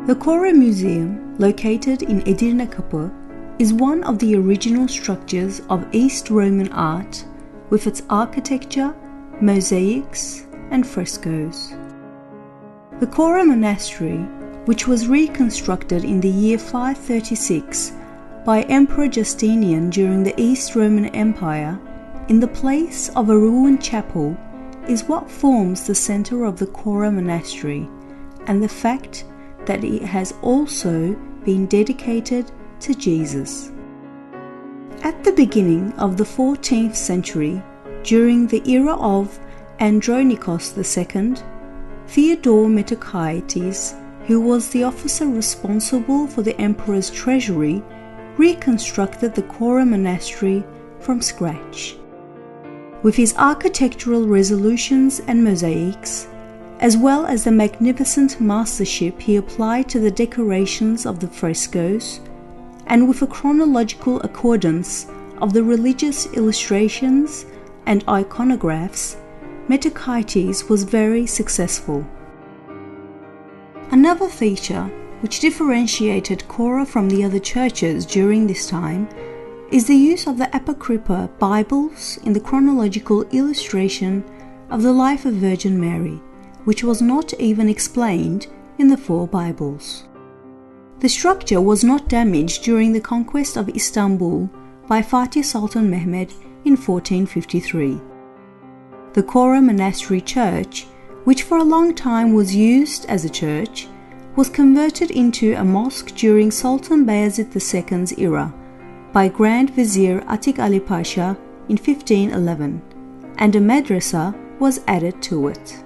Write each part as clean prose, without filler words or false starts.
The Chora Museum, located in Edirne Kapı, is one of the original structures of East Roman art with its architecture, mosaics, and frescoes. The Chora Monastery, which was reconstructed in the year 536 by Emperor Justinian during the East Roman Empire in the place of a ruined chapel, is what forms the center of the Chora Monastery, and the fact that it has also been dedicated to Jesus. At the beginning of the 14th century, during the era of Andronikos II, Theodore Metochites, who was the officer responsible for the emperor's treasury, reconstructed the Chora Monastery from scratch. With his architectural resolutions and mosaics, as well as the magnificent mastership he applied to the decorations of the frescoes, and with a chronological accordance of the religious illustrations and iconographs, Metochites was very successful. Another feature which differentiated Chora from the other churches during this time is the use of the Apocrypha Bibles in the chronological illustration of the life of Virgin Mary, which was not even explained in the four Bibles. The structure was not damaged during the conquest of Istanbul by Fatih Sultan Mehmed in 1453. The Chora Monastery Church, which for a long time was used as a church, was converted into a mosque during Sultan Bayezid II's era by Grand Vizier Atik Ali Pasha in 1511, and a madrasa was added to it.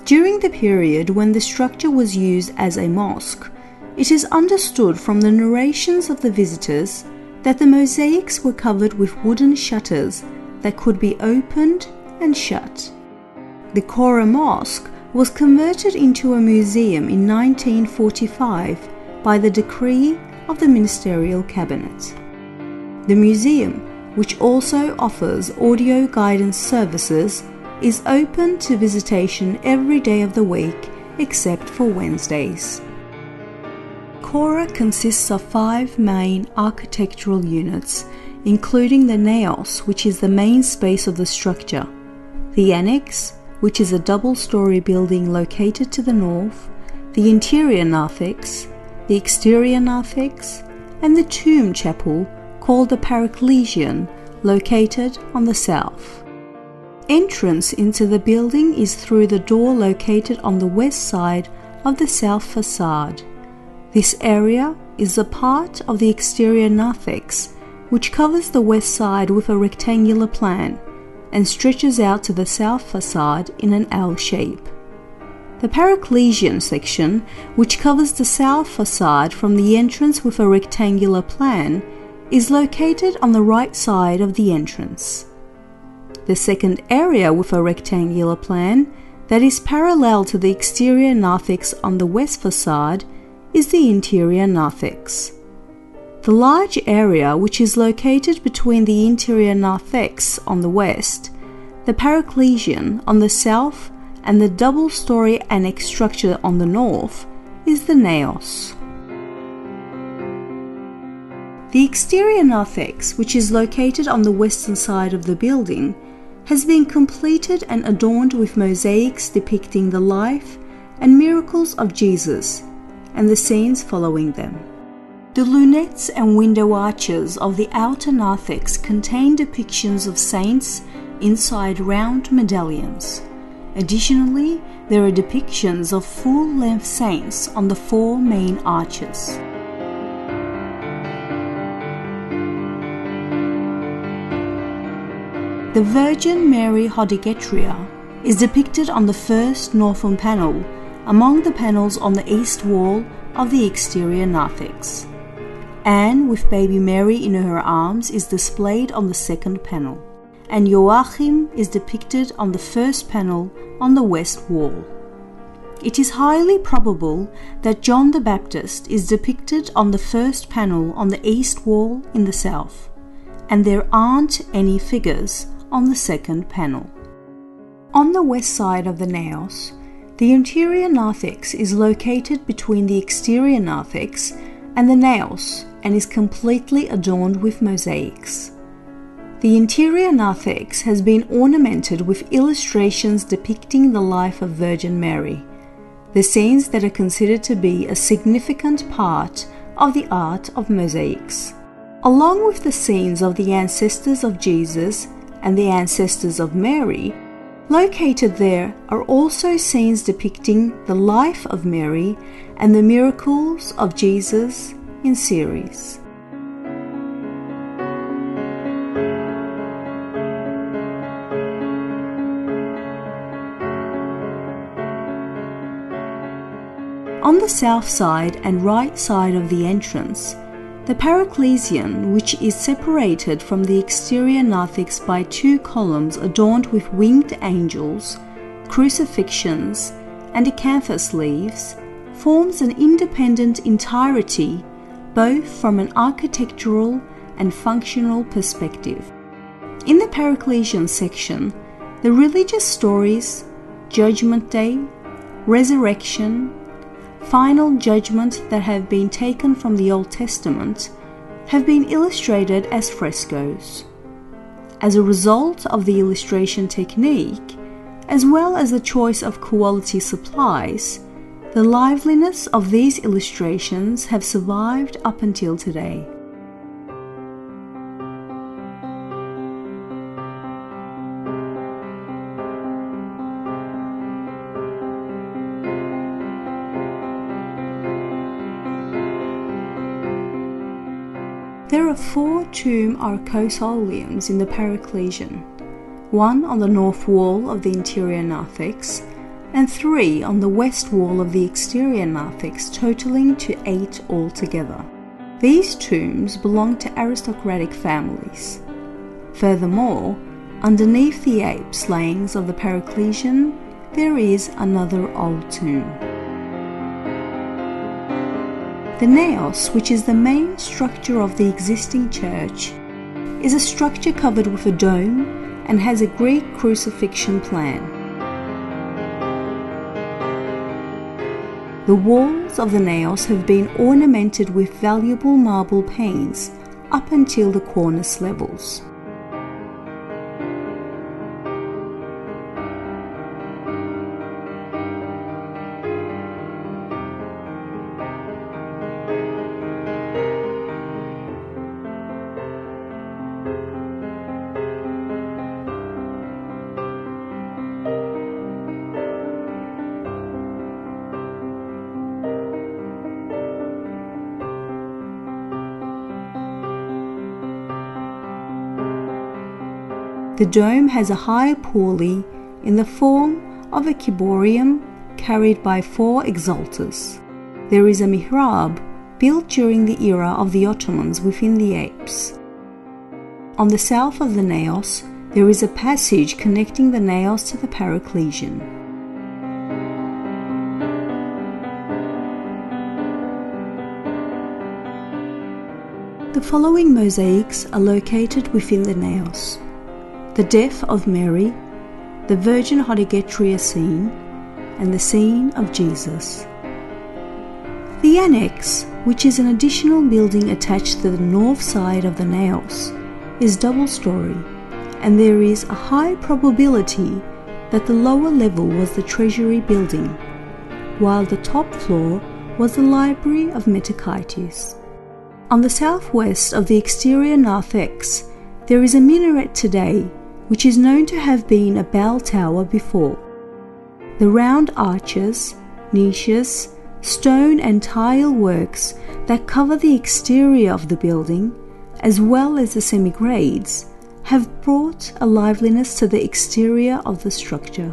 During the period when the structure was used as a mosque, it is understood from the narrations of the visitors that the mosaics were covered with wooden shutters that could be opened and shut. The Chora Mosque was converted into a museum in 1945 by the decree of the Ministerial Cabinet. The museum, which also offers audio guidance services, is open to visitation every day of the week except for Wednesdays. Chora consists of 5 main architectural units, including the naos, which is the main space of the structure, the annex, which is a double-story building located to the north, the interior narthex, the exterior narthex, and the tomb chapel called the Paraklesian, located on the south. Entrance into the building is through the door located on the west side of the south facade. This area is a part of the exterior narthex, which covers the west side with a rectangular plan and stretches out to the south facade in an L shape. The Paraklesian section, which covers the south facade from the entrance with a rectangular plan, is located on the right side of the entrance. The second area with a rectangular plan that is parallel to the exterior narthex on the west facade is the interior narthex. The large area which is located between the interior narthex on the west, the Paraklesian on the south, and the double-story annex structure on the north is the naos. The exterior narthex, which is located on the western side of the building, has been completed and adorned with mosaics depicting the life and miracles of Jesus and the scenes following them. The lunettes and window arches of the outer narthex contain depictions of saints inside round medallions. Additionally, there are depictions of full-length saints on the 4 main arches. The Virgin Mary Hodigetria is depicted on the first northern panel, among the panels on the east wall of the exterior narthex. Anne with baby Mary in her arms is displayed on the second panel, and Joachim is depicted on the first panel on the west wall. It is highly probable that John the Baptist is depicted on the first panel on the east wall in the south, and there aren't any figures on the second panel. On the west side of the naos, The interior narthex is located between the exterior narthex and the naos and is completely adorned with mosaics. The interior narthex has been ornamented with illustrations depicting the life of Virgin Mary, the scenes that are considered to be a significant part of the art of mosaics. Along with the scenes of the ancestors of Jesus and the ancestors of Mary, located there are also scenes depicting the life of Mary and the miracles of Jesus in series. On the south side and right side of the entrance, the Paraclesion, which is separated from the exterior narthex by two columns adorned with winged angels, crucifixions, and acanthus leaves, forms an independent entirety both from an architectural and functional perspective. In the Paraclesion section, the religious stories, Judgment Day, Resurrection, Final Judgment that have been taken from the Old Testament have been illustrated as frescoes. As a result of the illustration technique, as well as the choice of quality supplies, the liveliness of these illustrations have survived up until today. There are 4 tomb arcosoliums in the Paraclesion, 1 on the north wall of the interior narthex, and 3 on the west wall of the exterior narthex, totaling to 8 altogether. These tombs belong to aristocratic families. Furthermore, underneath the ape slayings of the Paraclesion, there is another old tomb. The naos, which is the main structure of the existing church, is a structure covered with a dome and has a Greek crucifixion plan. The walls of the naos have been ornamented with valuable marble panes up until the cornice levels. The dome has a high purley in the form of a ciborium carried by 4 exalters. There is a mihrab built during the era of the Ottomans within the apse. On the south of the naos, there is a passage connecting the naos to the Paraclesion. The following mosaics are located within the naos: the death of Mary, the Virgin Hodegetria scene, and the scene of Jesus. The annex, which is an additional building attached to the north side of the naos, is double-story, and there is a high probability that the lower level was the treasury building, while the top floor was the library of Metachites. On the southwest of the exterior narthex, there is a minaret today, which is known to have been a bell tower before. The round arches, niches, stone and tile works that cover the exterior of the building, as well as the semi-grades, have brought a liveliness to the exterior of the structure.